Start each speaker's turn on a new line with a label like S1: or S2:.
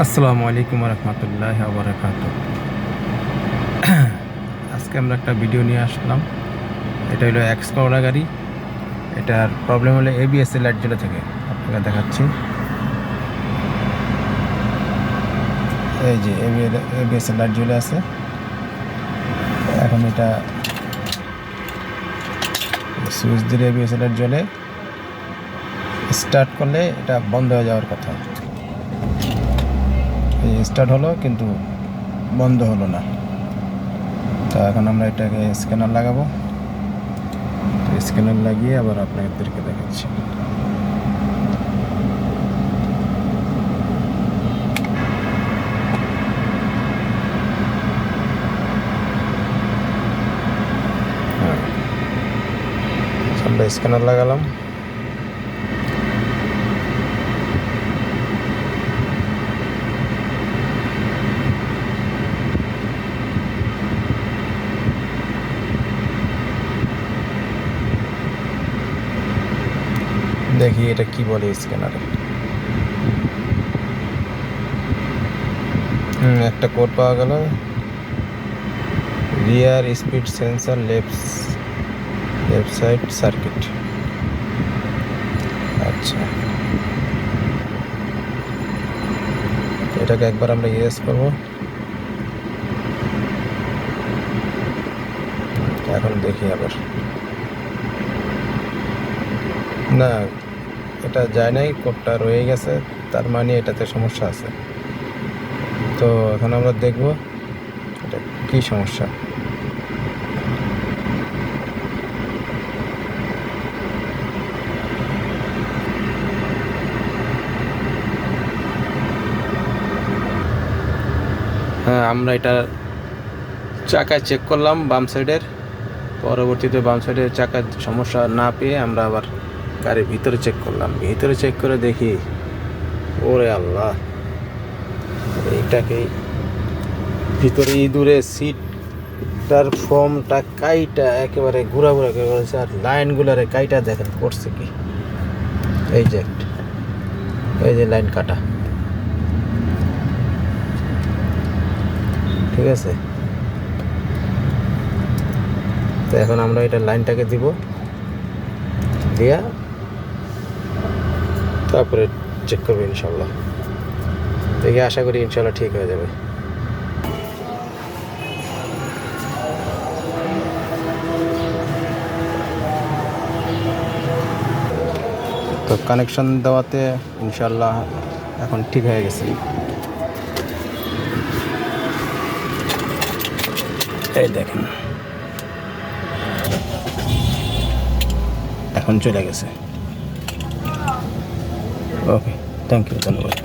S1: আসসালামু আলাইকুম রহমতুল্লাহি ওয়া বারাকাতুহু। আজকে আমরা একটা ভিডিও নিয়ে আসলাম। এটা হলো এক্স করোলা গাড়ি। এটার প্রবলেম হলো এবিএস এর লাইট জ্বলে থাকে। আপনাকে দেখাচ্ছি, এই যে এবিএস এর লাইট জ্বলে আছে। এখন এটা সুইচ দিলে এবিএস এর লাইট জ্বলে, স্টার্ট করলে এটা বন্ধ হয়ে যাওয়ার কথা। এই স্টার্ট হলো কিন্তু বন্ধ হলো না। তো এখন আমরা এটাকে স্ক্যানার লাগাবো। স্ক্যানার লাগিয়ে আবার আপনাদেরকে দেখাচ্ছি। আমরা স্ক্যানার লাগালাম। দেখি এটা কি বলে স্ক্যানারে। একটা কোড পাওয়া গেল, rear speed sensor left side circuit. আচ্ছা, এটাকে একবার আমরা ইউজ করব। এখন দেখি আবার, না এটা যায় নাই, কোডটা রয়ে গেছে, তার মানে এটাতে সমস্যা আছে। তো এখন আমরা দেখব এটা কি সমস্যা। হ্যাঁ, আমরা এটা চাকায় চেক করলাম বাম সাইডের। পরবর্তীতে বাম সাইডের চাকার সমস্যা না পেয়ে আমরা আবার গাড়ির ভিতরে চেক করলাম। ভিতরে চেক করে দেখি, ওরে আল্লাহ, এইটাকে ভিতরে ইঁদুরে সিটটার ফর্মটা কাইটা একেবারে ঘুরা ঘুরা করে বলেছে। আর লাইনগুলারে কাইটা দেখেন করছে কি, এই যে লাইন কাটা, ঠিক আছে। তো এখন আমরা এটা লাইনটাকে দিব, দিয়া তারপরে চেক করবো ইনশাল্লাহ। দেখে আশা করি ইনশাল্লাহ ঠিক হয়ে যাবে। তো কানেকশন দেওয়াতে ইনশাল্লাহ এখন ঠিক হয়ে গেছে। এই দেখেন, এখন চলে গেছে। ওকে, থ্যাংক ইউ, ধন্যবাদ।